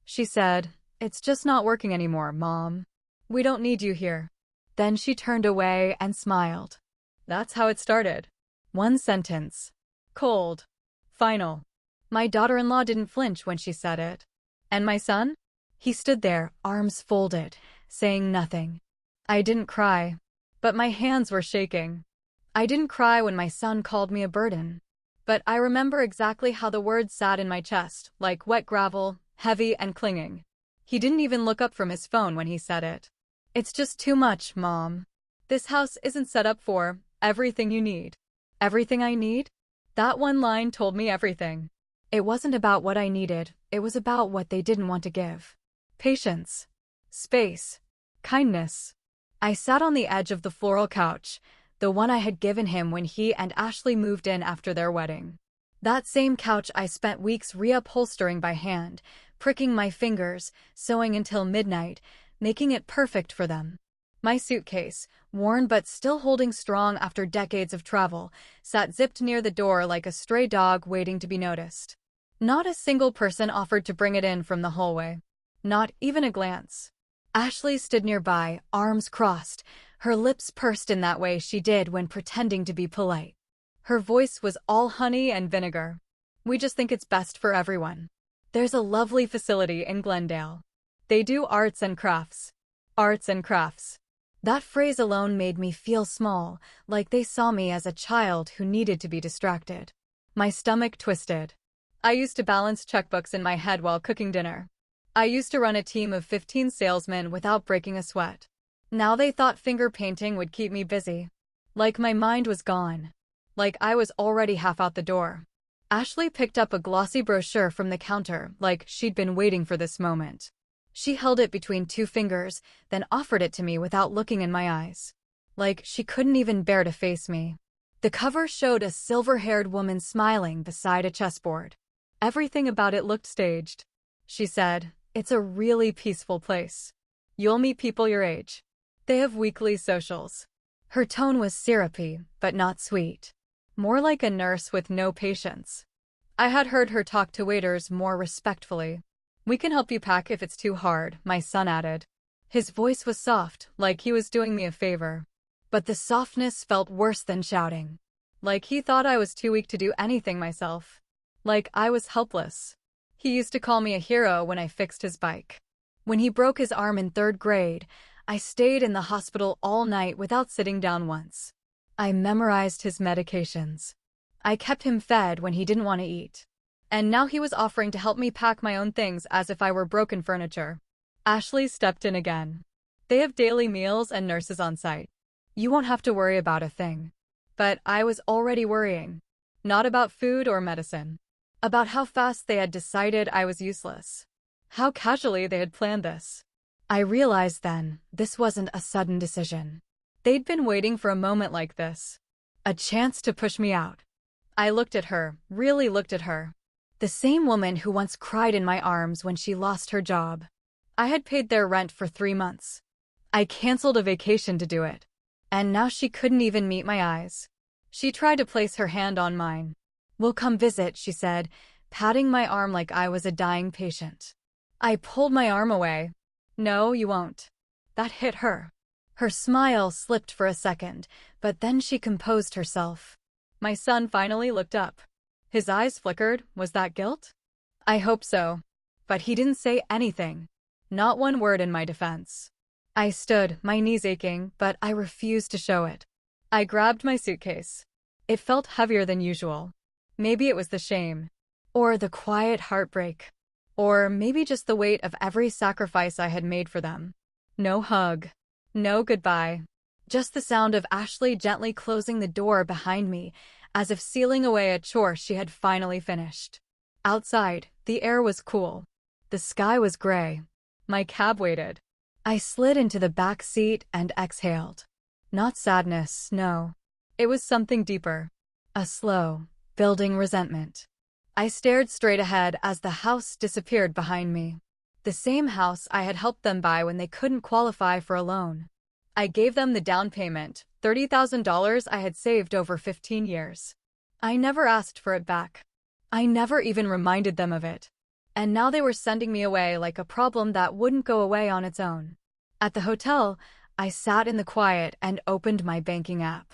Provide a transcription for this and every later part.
She said, "It's just not working anymore, Mom. We don't need you here." Then she turned away and smiled. That's how it started. One sentence. Cold. Final. My daughter-in-law didn't flinch when she said it. And my son? He stood there, arms folded, saying nothing. I didn't cry, but my hands were shaking. I didn't cry when my son called me a burden. But I remember exactly how the words sat in my chest, like wet gravel, heavy and clinging. He didn't even look up from his phone when he said it. It's just too much, Mom. This house isn't set up for everything you need. Everything I need? That one line told me everything. It wasn't about what I needed, it was about what they didn't want to give. Patience. Space. Kindness. I sat on the edge of the floral couch, the one I had given him when he and Ashley moved in after their wedding. That same couch I spent weeks reupholstering by hand, pricking my fingers, sewing until midnight, making it perfect for them. My suitcase, worn but still holding strong after decades of travel, sat zipped near the door like a stray dog waiting to be noticed. Not a single person offered to bring it in from the hallway. Not even a glance. Ashley stood nearby, arms crossed, her lips pursed in that way she did when pretending to be polite. Her voice was all honey and vinegar. "We just think it's best for everyone. There's a lovely facility in Glendale. They do arts and crafts. Arts and crafts." That phrase alone made me feel small, like they saw me as a child who needed to be distracted. My stomach twisted. I used to balance checkbooks in my head while cooking dinner. I used to run a team of 15 salesmen without breaking a sweat. Now they thought finger painting would keep me busy. Like my mind was gone. Like I was already half out the door. Ashley picked up a glossy brochure from the counter, like she'd been waiting for this moment. She held it between two fingers, then offered it to me without looking in my eyes. Like she couldn't even bear to face me. The cover showed a silver-haired woman smiling beside a chessboard. Everything about it looked staged. She said, "It's a really peaceful place. You'll meet people your age. They have weekly socials." Her tone was syrupy, but not sweet. More like a nurse with no patience. I had heard her talk to waiters more respectfully. "We can help you pack if it's too hard," my son added. His voice was soft, like he was doing me a favor. But the softness felt worse than shouting. Like he thought I was too weak to do anything myself. Like I was helpless. He used to call me a hero when I fixed his bike. When he broke his arm in 3rd grade, I stayed in the hospital all night without sitting down once. I memorized his medications. I kept him fed when he didn't want to eat. And now he was offering to help me pack my own things as if I were broken furniture. Ashley stepped in again. "They have daily meals and nurses on site. You won't have to worry about a thing." But I was already worrying. Not about food or medicine. About how fast they had decided I was useless. How casually they had planned this. I realized then, this wasn't a sudden decision. They'd been waiting for a moment like this. A chance to push me out. I looked at her, really looked at her. The same woman who once cried in my arms when she lost her job. I had paid their rent for 3 months. I canceled a vacation to do it. And now she couldn't even meet my eyes. She tried to place her hand on mine. "We'll come visit," she said, patting my arm like I was a dying patient. I pulled my arm away. "No, you won't." That hit her. Her smile slipped for a second, but then she composed herself. My son finally looked up. His eyes flickered. Was that guilt? I hope so. But he didn't say anything. Not one word in my defense. I stood, my knees aching, but I refused to show it. I grabbed my suitcase. It felt heavier than usual. Maybe it was the shame. Or the quiet heartbreak. Or maybe just the weight of every sacrifice I had made for them. No hug. No goodbye. Just the sound of Ashley gently closing the door behind me, as if sealing away a chore she had finally finished. Outside, the air was cool. The sky was gray. My cab waited. I slid into the back seat and exhaled. Not sadness, no. It was something deeper. A slow, building resentment. I stared straight ahead as the house disappeared behind me. The same house I had helped them buy when they couldn't qualify for a loan. I gave them the down payment, $30,000 I had saved over 15 years. I never asked for it back. I never even reminded them of it. And now they were sending me away like a problem that wouldn't go away on its own. At the hotel, I sat in the quiet and opened my banking app.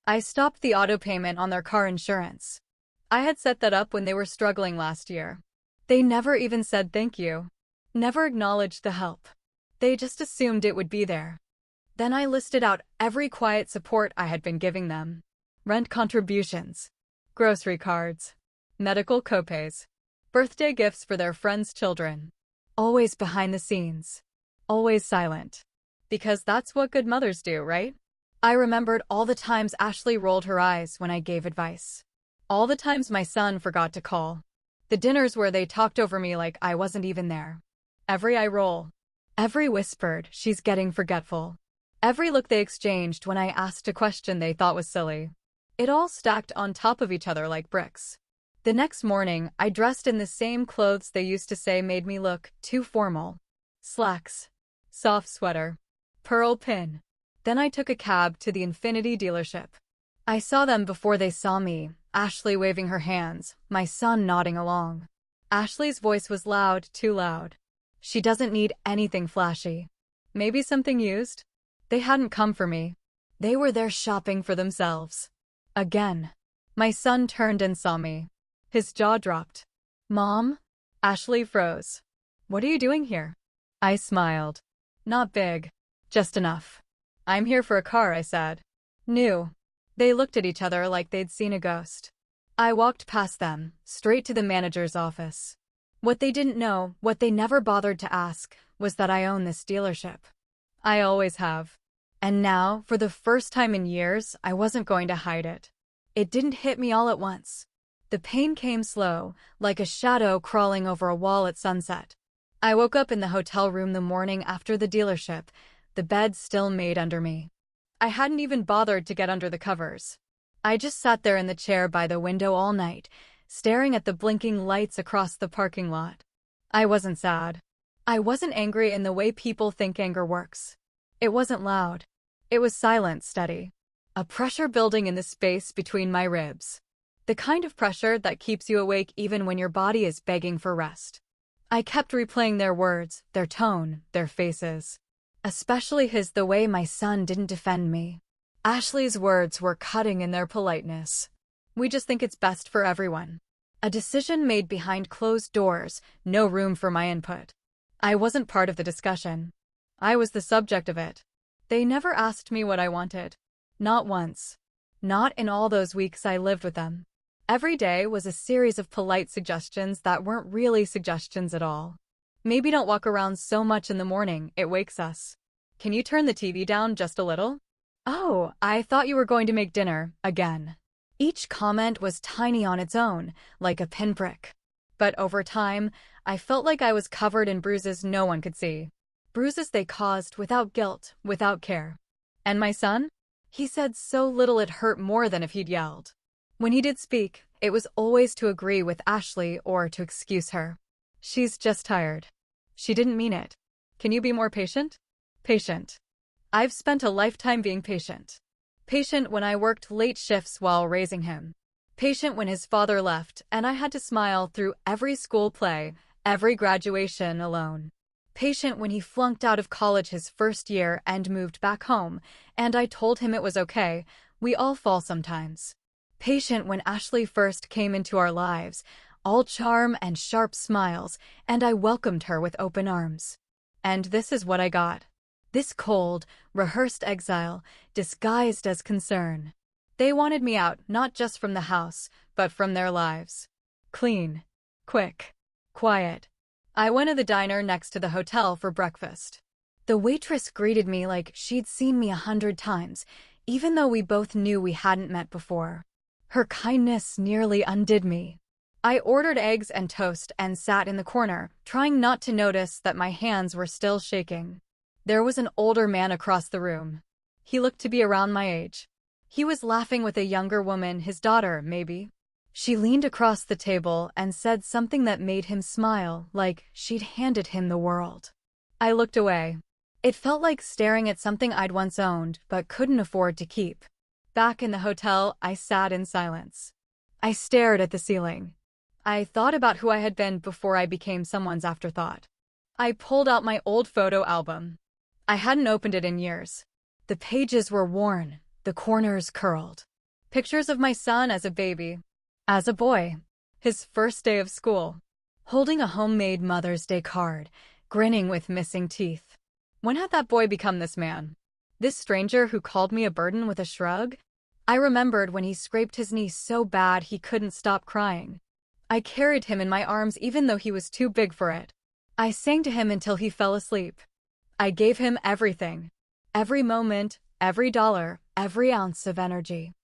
I stopped the auto payment on their car insurance. I had set that up when they were struggling last year. They never even said thank you. Never acknowledged the help. They just assumed it would be there. Then I listed out every quiet support I had been giving them. Rent contributions, grocery cards, medical copays, birthday gifts for their friends' children. Always behind the scenes. Always silent. Because that's what good mothers do, right? I remembered all the times Ashley rolled her eyes when I gave advice. All the times my son forgot to call. The dinners where they talked over me like I wasn't even there. Every eye roll. Every whispered, she's getting forgetful. Every look they exchanged when I asked a question they thought was silly. It all stacked on top of each other like bricks. The next morning, I dressed in the same clothes they used to say made me look too formal. Slacks. Soft sweater. Pearl pin. Then I took a cab to the Infinity dealership. I saw them before they saw me, Ashley waving her hands, my son nodding along. Ashley's voice was loud, too loud. She doesn't need anything flashy. Maybe something used? They hadn't come for me. They were there shopping for themselves. Again. My son turned and saw me. His jaw dropped. Mom? Ashley froze. What are you doing here? I smiled. Not big. Just enough. I'm here for a car, I said. New. They looked at each other like they'd seen a ghost. I walked past them, straight to the manager's office. What they didn't know, what they never bothered to ask, was that I own this dealership. I always have. And now, for the first time in years, I wasn't going to hide it. It didn't hit me all at once. The pain came slow, like a shadow crawling over a wall at sunset. I woke up in the hotel room the morning after the dealership, the bed still made under me. I hadn't even bothered to get under the covers. I just sat there in the chair by the window all night, staring at the blinking lights across the parking lot. I wasn't sad. I wasn't angry in the way people think anger works. It wasn't loud. It was silent, steady. A pressure building in the space between my ribs. The kind of pressure that keeps you awake even when your body is begging for rest. I kept replaying their words, their tone, their faces. Especially the way my son didn't defend me. Ashley's words were cutting in their politeness. We just think it's best for everyone. A decision made behind closed doors, no room for my input. I wasn't part of the discussion. I was the subject of it. They never asked me what I wanted. Not once. Not in all those weeks I lived with them. Every day was a series of polite suggestions that weren't really suggestions at all. Maybe don't walk around so much in the morning, it wakes us. Can you turn the TV down just a little? Oh, I thought you were going to make dinner, again. Each comment was tiny on its own, like a pinprick. But over time, I felt like I was covered in bruises no one could see. Bruises they caused without guilt, without care. And my son? He said so little it hurt more than if he'd yelled. When he did speak, it was always to agree with Ashley or to excuse her. She's just tired. She didn't mean it. Can you be more patient? Patient. I've spent a lifetime being patient. Patient when I worked late shifts while raising him. Patient when his father left and I had to smile through every school play, every graduation alone. Patient when he flunked out of college his first year and moved back home, and I told him it was okay, we all fall sometimes. Patient when Ashley first came into our lives, all charm and sharp smiles, and I welcomed her with open arms. And this is what I got. This cold, rehearsed exile, disguised as concern. They wanted me out, not just from the house, but from their lives. Clean. Quick. Quiet. I went to the diner next to the hotel for breakfast. The waitress greeted me like she'd seen me 100 times, even though we both knew we hadn't met before. Her kindness nearly undid me. I ordered eggs and toast and sat in the corner, trying not to notice that my hands were still shaking. There was an older man across the room. He looked to be around my age. He was laughing with a younger woman, his daughter, maybe. She leaned across the table and said something that made him smile, like she'd handed him the world. I looked away. It felt like staring at something I'd once owned, but couldn't afford to keep. Back in the hotel, I sat in silence. I stared at the ceiling. I thought about who I had been before I became someone's afterthought. I pulled out my old photo album. I hadn't opened it in years. The pages were worn, the corners curled. Pictures of my son as a baby, as a boy, his first day of school, holding a homemade Mother's Day card, grinning with missing teeth. When had that boy become this man? This stranger who called me a burden with a shrug? I remembered when he scraped his knee so bad he couldn't stop crying. I carried him in my arms even though he was too big for it. I sang to him until he fell asleep. I gave him everything. Every moment, every dollar, every ounce of energy.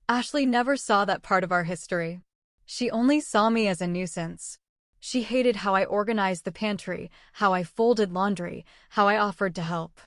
Ashley never saw that part of our history. She only saw me as a nuisance. She hated how I organized the pantry, how I folded laundry, how I offered to help.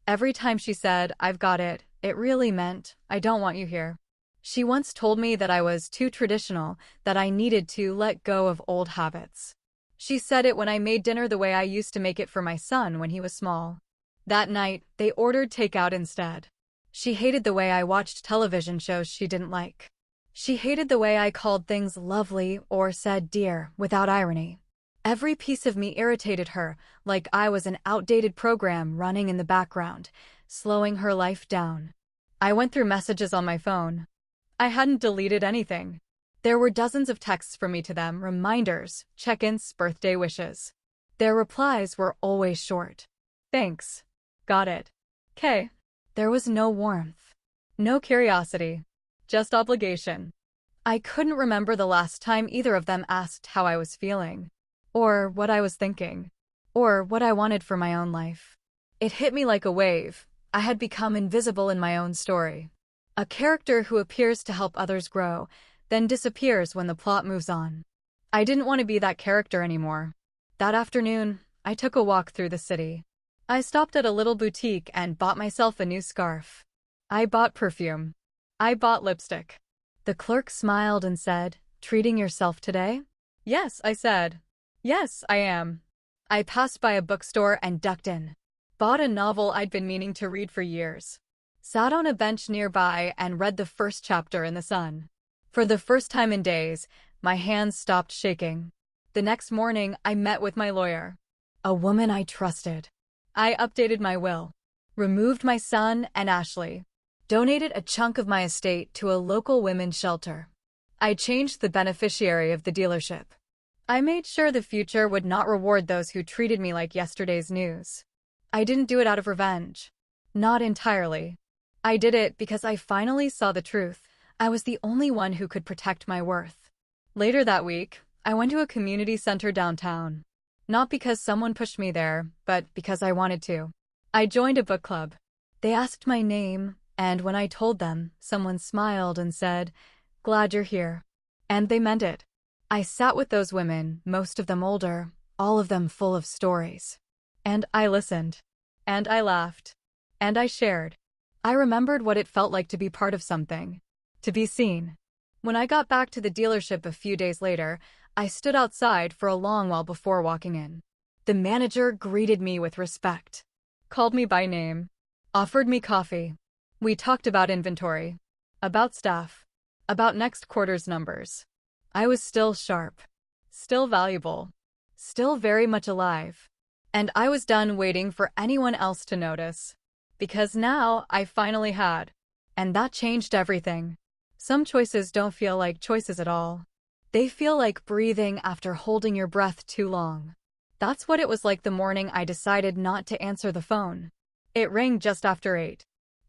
Every time she said, "I've got it," it really meant, "I don't want you here." She once told me that I was too traditional, that I needed to let go of old habits. She said it when I made dinner the way I used to make it for my son when he was small. That night, they ordered takeout instead. She hated the way I watched television shows she didn't like. She hated the way I called things lovely or said dear without irony. Every piece of me irritated her, like I was an outdated program running in the background, slowing her life down. I went through messages on my phone. I hadn't deleted anything. There were dozens of texts from me to them, reminders, check-ins, birthday wishes. Their replies were always short. Thanks. Got it. K. There was no warmth. No curiosity. Just obligation. I couldn't remember the last time either of them asked how I was feeling, or what I was thinking, or what I wanted for my own life. It hit me like a wave. I had become invisible in my own story. A character who appears to help others grow, then disappears when the plot moves on. I didn't want to be that character anymore. That afternoon, I took a walk through the city. I stopped at a little boutique and bought myself a new scarf. I bought perfume. I bought lipstick. The clerk smiled and said, "Treating yourself today?" "Yes," I said. "Yes, I am." I passed by a bookstore and ducked in. Bought a novel I'd been meaning to read for years. Sat on a bench nearby and read the first chapter in the sun. For the first time in days, my hands stopped shaking. The next morning, I met with my lawyer. A woman I trusted. I updated my will. Removed my son and Ashley. Donated a chunk of my estate to a local women's shelter. I changed the beneficiary of the dealership. I made sure the future would not reward those who treated me like yesterday's news. I didn't do it out of revenge. Not entirely. I did it because I finally saw the truth. I was the only one who could protect my worth. Later that week, I went to a community center downtown. Not because someone pushed me there, but because I wanted to. I joined a book club. They asked my name, and when I told them, someone smiled and said, "Glad you're here." And they meant it. I sat with those women, most of them older, all of them full of stories. And I listened. And I laughed. And I shared. I remembered what it felt like to be part of something. To be seen. When I got back to the dealership a few days later, I stood outside for a long while before walking in. The manager greeted me with respect. Called me by name. Offered me coffee. We talked about inventory. About staff. About next quarter's numbers. I was still sharp. Still valuable. Still very much alive. And I was done waiting for anyone else to notice. Because now I finally had. And that changed everything. Some choices don't feel like choices at all. They feel like breathing after holding your breath too long. That's what it was like the morning I decided not to answer the phone. It rang just after 8.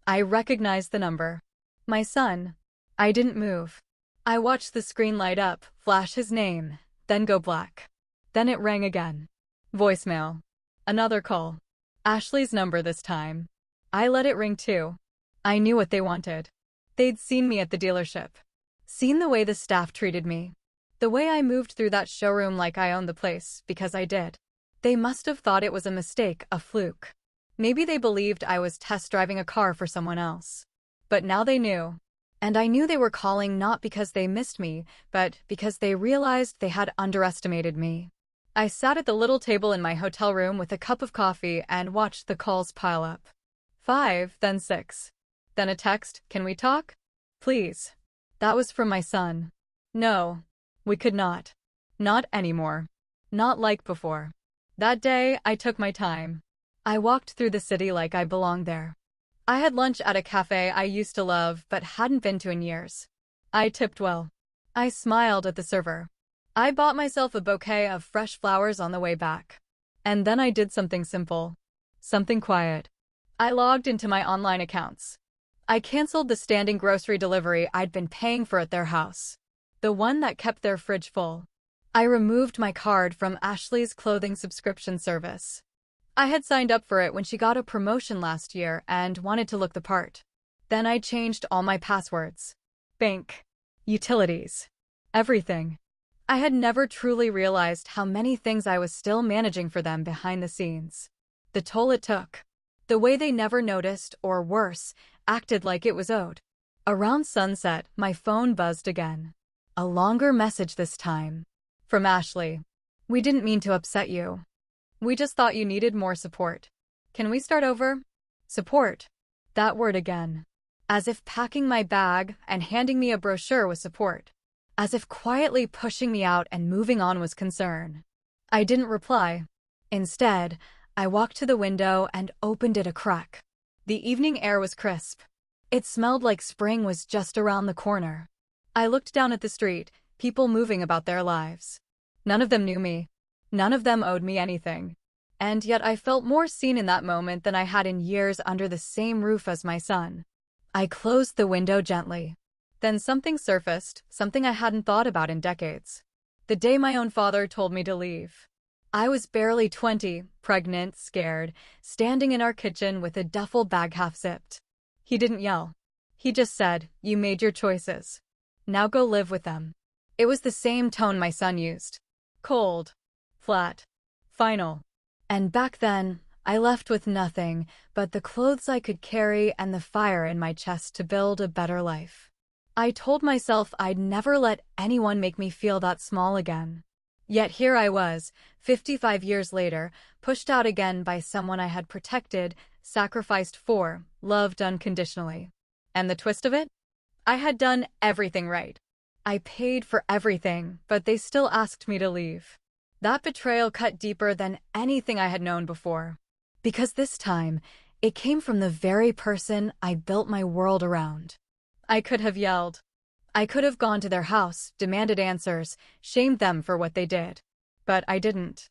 I recognized the number. My son. I didn't move. I watched the screen light up, flash his name, then go black. Then it rang again. Voicemail. Another call. Ashley's number this time. I let it ring too. I knew what they wanted. They'd seen me at the dealership. Seen the way the staff treated me. The way I moved through that showroom like I owned the place, because I did. They must have thought it was a mistake, a fluke. Maybe they believed I was test driving a car for someone else. But now they knew. And I knew they were calling not because they missed me, but because they realized they had underestimated me. I sat at the little table in my hotel room with a cup of coffee and watched the calls pile up. 5, then 6. Then a text, "Can we talk? Please." That was from my son. No, we could not. Not anymore. Not like before. That day, I took my time. I walked through the city like I belonged there. I had lunch at a cafe I used to love but hadn't been to in years. I tipped well. I smiled at the server. I bought myself a bouquet of fresh flowers on the way back. And then I did something simple. Something quiet. I logged into my online accounts. I canceled the standing grocery delivery I'd been paying for at their house. The one that kept their fridge full. I removed my card from Ashley's clothing subscription service. I had signed up for it when she got a promotion last year and wanted to look the part. Then I changed all my passwords. Bank. Utilities. Everything. I had never truly realized how many things I was still managing for them behind the scenes. The toll it took. The way they never noticed, or worse, acted like it was owed. Around sunset, my phone buzzed again. A longer message this time. From Ashley. We didn't mean to upset you. We just thought you needed more support. Can we start over? Support. That word again. As if packing my bag and handing me a brochure was support. As if quietly pushing me out and moving on was concern. I didn't reply. Instead, I walked to the window and opened it a crack. The evening air was crisp. It smelled like spring was just around the corner. I looked down at the street, people moving about their lives. None of them knew me. None of them owed me anything. And yet I felt more seen in that moment than I had in years under the same roof as my son. I closed the window gently. Then something surfaced, something I hadn't thought about in decades. The day my own father told me to leave. I was barely 20, pregnant, scared, standing in our kitchen with a duffel bag half zipped. He didn't yell. He just said, "You made your choices. Now go live with them." It was the same tone my son used. Cold. Flat. Final. And back then, I left with nothing but the clothes I could carry and the fire in my chest to build a better life. I told myself I'd never let anyone make me feel that small again. Yet here I was, 55 years later, pushed out again by someone I had protected, sacrificed for, loved unconditionally. And the twist of it? I had done everything right. I paid for everything, but they still asked me to leave. That betrayal cut deeper than anything I had known before. Because this time, it came from the very person I built my world around. I could have yelled. I could have gone to their house, demanded answers, shamed them for what they did. But I didn't.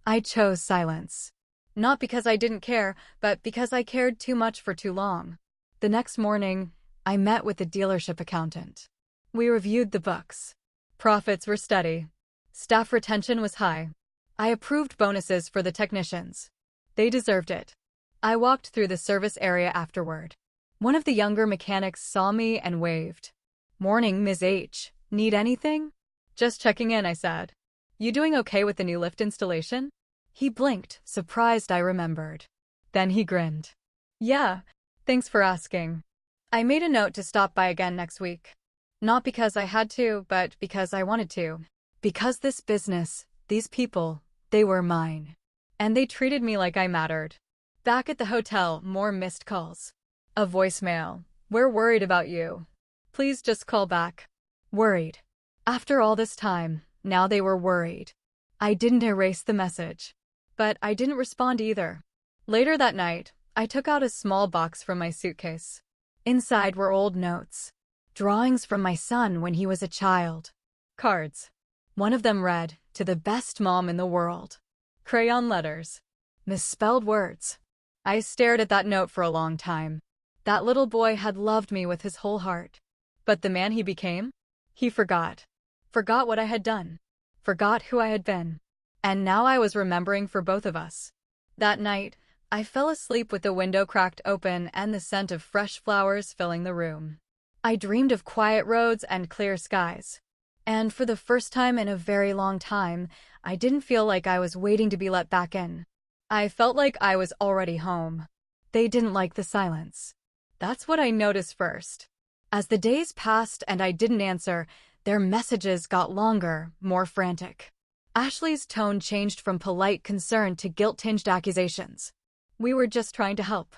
I chose silence. Not because I didn't care, but because I cared too much for too long. The next morning, I met with the dealership accountant. We reviewed the books. Profits were steady. Staff retention was high. I approved bonuses for the technicians. They deserved it. I walked through the service area afterward. One of the younger mechanics saw me and waved. "Morning, Ms. H. Need anything?" "Just checking in," I said. "You doing okay with the new lift installation?" He blinked, surprised I remembered. Then he grinned. "Yeah, thanks for asking. I made a note to stop by again next week. Not because I had to, but because I wanted to. Because this business, these people, they were mine. And they treated me like I mattered." Back at the hotel, more missed calls. A voicemail. "We're worried about you. Please just call back." Worried. After all this time, now they were worried. I didn't erase the message. But I didn't respond either. Later that night, I took out a small box from my suitcase. Inside were old notes. Drawings from my son when he was a child. Cards. One of them read, "To the best mom in the world." Crayon letters. Misspelled words. I stared at that note for a long time. That little boy had loved me with his whole heart. But the man he became? He forgot. Forgot what I had done. Forgot who I had been. And now I was remembering for both of us. That night, I fell asleep with the window cracked open and the scent of fresh flowers filling the room. I dreamed of quiet roads and clear skies. And for the first time in a very long time, I didn't feel like I was waiting to be let back in. I felt like I was already home. They didn't like the silence. That's what I noticed first. As the days passed and I didn't answer, their messages got longer, more frantic. Ashley's tone changed from polite concern to guilt-tinged accusations. "We were just trying to help.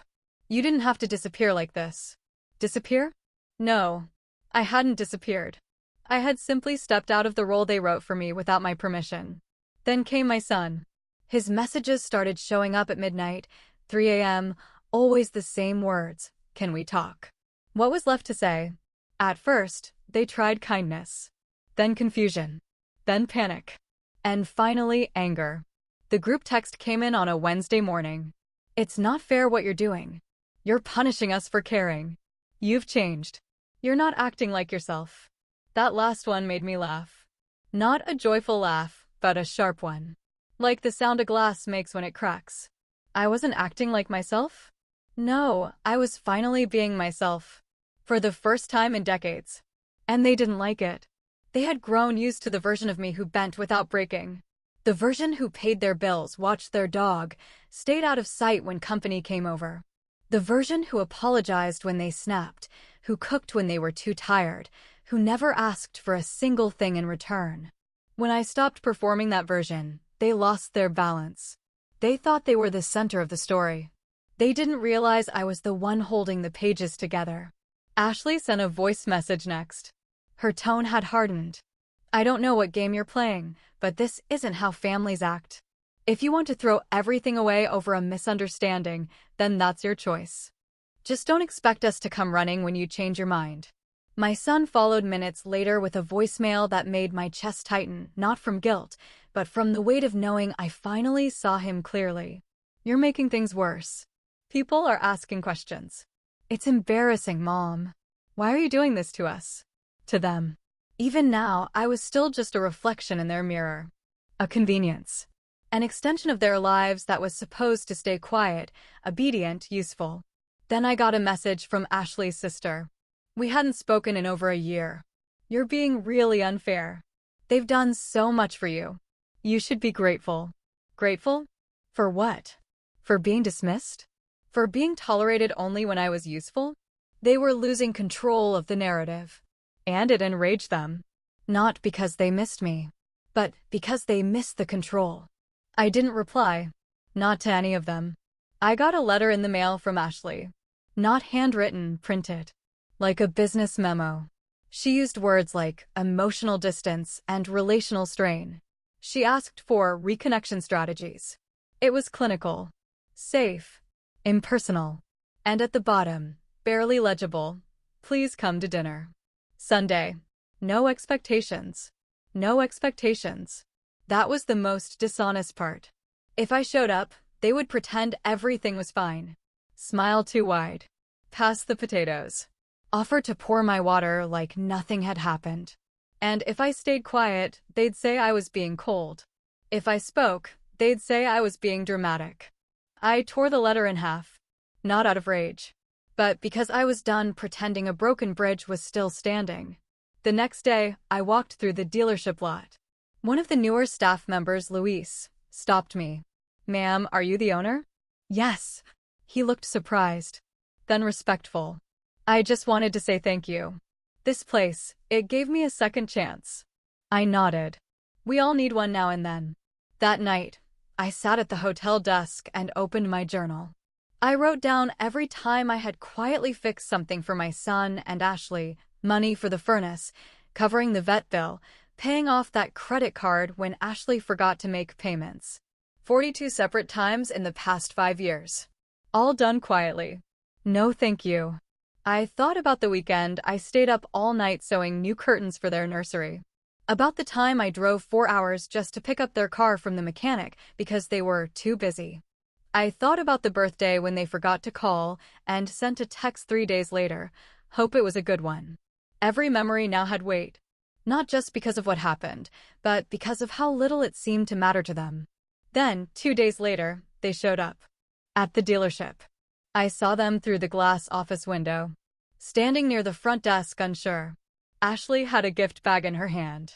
You didn't have to disappear like this." Disappear? No. I hadn't disappeared. I had simply stepped out of the role they wrote for me without my permission. Then came my son. His messages started showing up at midnight, 3 a.m., always the same words. Can we talk? What was left to say? At first, they tried kindness. Then confusion. Then panic. And finally, anger. The group text came in on a Wednesday morning. It's not fair what you're doing. You're punishing us for caring. You've changed. You're not acting like yourself. That last one made me laugh. Not a joyful laugh, but a sharp one. Like the sound a glass makes when it cracks. I wasn't acting like myself? No, I was finally being myself. For the first time in decades. And they didn't like it. They had grown used to the version of me who bent without breaking. The version who paid their bills, watched their dog, stayed out of sight when company came over. The version who apologized when they snapped, who cooked when they were too tired, who never asked for a single thing in return. When I stopped performing that version, they lost their balance. They thought they were the center of the story. They didn't realize I was the one holding the pages together. Ashley sent a voice message next. Her tone had hardened. I don't know what game you're playing, but this isn't how families act. If you want to throw everything away over a misunderstanding, then that's your choice. Just don't expect us to come running when you change your mind. My son followed minutes later with a voicemail that made my chest tighten, not from guilt, but from the weight of knowing I finally saw him clearly. You're making things worse. People are asking questions. It's embarrassing, Mom. Why are you doing this to us? To them. Even now, I was still just a reflection in their mirror. A convenience. An extension of their lives that was supposed to stay quiet, obedient, useful. Then I got a message from Ashley's sister. We hadn't spoken in over a year. You're being really unfair. They've done so much for you. You should be grateful. Grateful? For what? For being dismissed? For being tolerated only when I was useful? They were losing control of the narrative. And it enraged them. Not because they missed me, but because they missed the control. I didn't reply. Not to any of them. I got a letter in the mail from Ashley. Not handwritten, printed. Like a business memo. She used words like emotional distance and relational strain. She asked for reconnection strategies. It was clinical. Safe. Impersonal. And at the bottom, barely legible, please come to dinner. Sunday. No expectations. No expectations. That was the most dishonest part. If I showed up, they would pretend everything was fine. Smile too wide. Pass the potatoes. Offer to pour my water like nothing had happened. And if I stayed quiet, they'd say I was being cold. If I spoke, they'd say I was being dramatic. I tore the letter in half. Not out of rage, but because I was done pretending a broken bridge was still standing. The next day, I walked through the dealership lot. One of the newer staff members, Luis, stopped me. Ma'am, are you the owner? Yes. He looked surprised. Then respectful. I just wanted to say thank you. This place, it gave me a second chance. I nodded. We all need one now and then. That night, I sat at the hotel desk and opened my journal. I wrote down every time I had quietly fixed something for my son and Ashley, money for the furnace, covering the vet bill, paying off that credit card when Ashley forgot to make payments. 42 separate times in the past 5 years. All done quietly. No thank you. I thought about the weekend I stayed up all night sewing new curtains for their nursery. About the time I drove 4 hours just to pick up their car from the mechanic because they were too busy. I thought about the birthday when they forgot to call and sent a text 3 days later. Hope it was a good one. Every memory now had weight. Not just because of what happened, but because of how little it seemed to matter to them. Then, 2 days later, they showed up. At the dealership. I saw them through the glass office window. Standing near the front desk unsure. Ashley had a gift bag in her hand.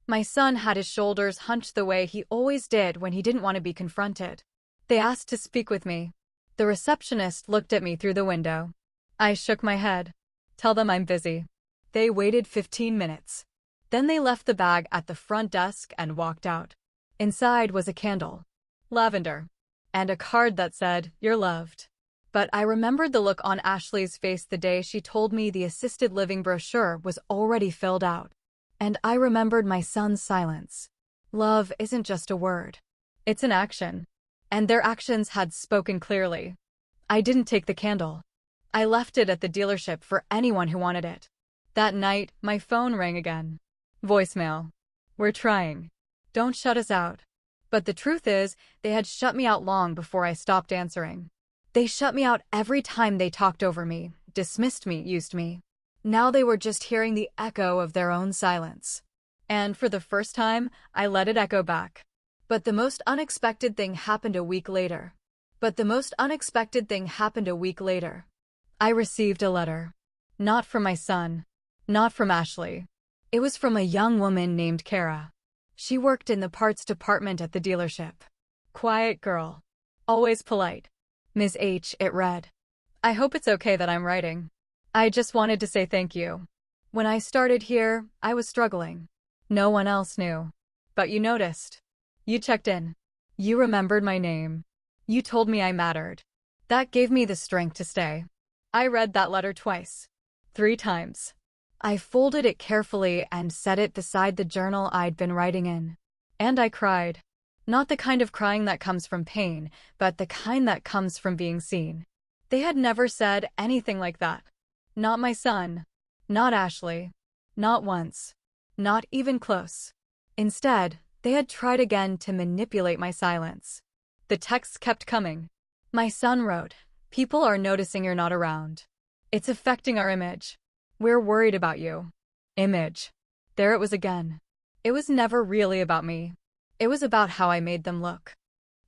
My son had his shoulders hunched the way he always did when he didn't want to be confronted. They asked to speak with me. The receptionist looked at me through the window. I shook my head. Tell them I'm busy. They waited 15 minutes. Then they left the bag at the front desk and walked out. Inside was a candle. Lavender. And a card that said, "You're loved." But I remembered the look on Ashley's face the day she told me the assisted living brochure was already filled out. And I remembered my son's silence. Love isn't just a word. It's an action. And their actions had spoken clearly. I didn't take the candle. I left it at the dealership for anyone who wanted it. That night, my phone rang again. Voicemail. We're trying. Don't shut us out. But the truth is, they had shut me out long before I stopped answering. They shut me out every time they talked over me, dismissed me, used me. Now they were just hearing the echo of their own silence. And for the first time, I let it echo back. But the most unexpected thing happened a week later. I received a letter. Not from my son. Not from Ashley. It was from a young woman named Kara. She worked in the parts department at the dealership. Quiet girl. Always polite. Ms. H, it read. I hope it's okay that I'm writing. I just wanted to say thank you. When I started here, I was struggling. No one else knew. But you noticed. You checked in. You remembered my name. You told me I mattered. That gave me the strength to stay. I read that letter twice. 3 times. I folded it carefully and set it beside the journal I'd been writing in. And I cried. Not the kind of crying that comes from pain, but the kind that comes from being seen. They had never said anything like that. Not my son. Not Ashley. Not once. Not even close. Instead, they had tried again to manipulate my silence. The texts kept coming. My son wrote, "People are noticing you're not around. It's affecting our image. We're worried about you." Image. There it was again. It was never really about me. It was about how I made them look.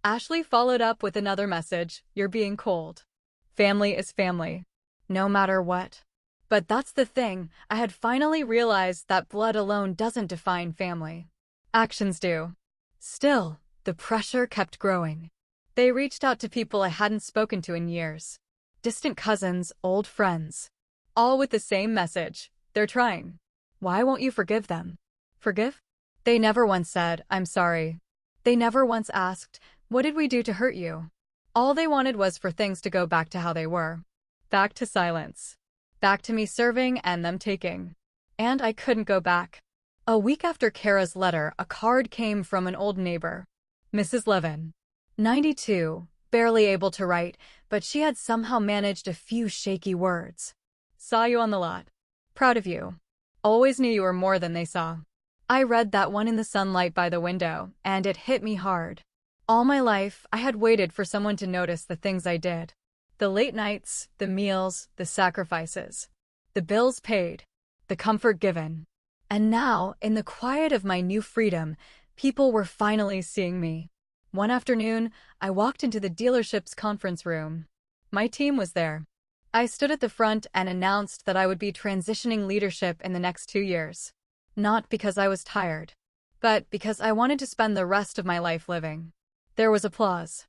Ashley followed up with another message, "You're being cold. Family is family. No matter what." But that's the thing, I had finally realized that blood alone doesn't define family. Actions do. Still, the pressure kept growing. They reached out to people I hadn't spoken to in years. Distant cousins, old friends. All with the same message. They're trying. Why won't you forgive them? Forgive? They never once said, "I'm sorry." They never once asked, "What did we do to hurt you?" All they wanted was for things to go back to how they were. Back to silence. Back to me serving and them taking. And I couldn't go back. A week after Kara's letter, a card came from an old neighbor. Mrs. Levin. 92, barely able to write, but she had somehow managed a few shaky words. Saw you on the lot. Proud of you. Always knew you were more than they saw. I read that one in the sunlight by the window, and it hit me hard. All my life, I had waited for someone to notice the things I did. The late nights, the meals, the sacrifices. The bills paid. The comfort given. And now, in the quiet of my new freedom, people were finally seeing me. One afternoon, I walked into the dealership's conference room. My team was there. I stood at the front and announced that I would be transitioning leadership in the next 2 years. Not because I was tired, but because I wanted to spend the rest of my life living. There was applause.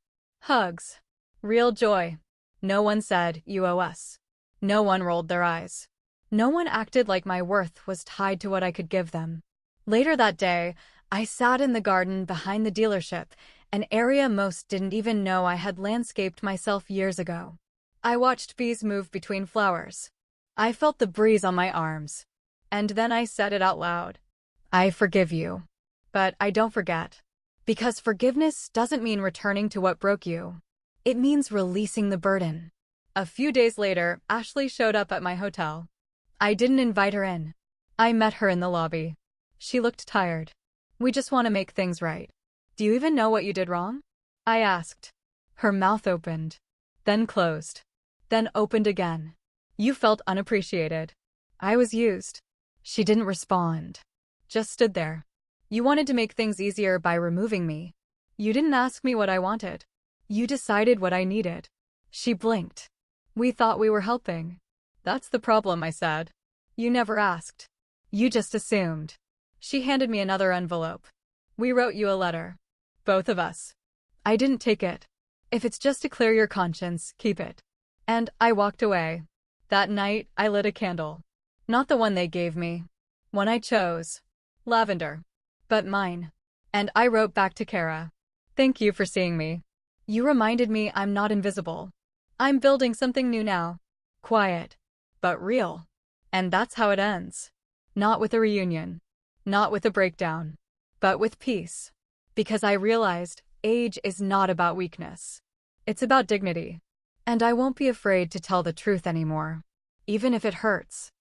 Hugs. Real joy. No one said, "You owe us." No one rolled their eyes. No one acted like my worth was tied to what I could give them. Later that day, I sat in the garden behind the dealership, an area most didn't even know I had landscaped myself years ago. I watched bees move between flowers. I felt the breeze on my arms. And then I said it out loud. I forgive you. But I don't forget. Because forgiveness doesn't mean returning to what broke you. It means releasing the burden. A few days later, Ashley showed up at my hotel. I didn't invite her in. I met her in the lobby. She looked tired. "We just want to make things right. Do you even know what you did wrong?" I asked. Her mouth opened. Then closed. Then opened again. "You felt unappreciated." I was used. She didn't respond. Just stood there. "You wanted to make things easier by removing me. You didn't ask me what I wanted. You decided what I needed." She blinked. "We thought we were helping." "That's the problem," I said. "You never asked. You just assumed." She handed me another envelope. "We wrote you a letter. Both of us." I didn't take it. "If it's just to clear your conscience, keep it." And I walked away. That night, I lit a candle. Not the one they gave me. One I chose. Lavender. But mine. And I wrote back to Kara. "Thank you for seeing me. You reminded me I'm not invisible. I'm building something new now. Quiet. But real." And that's how it ends. Not with a reunion. Not with a breakdown, but with peace. Because I realized age is not about weakness. It's about dignity. And I won't be afraid to tell the truth anymore, even if it hurts.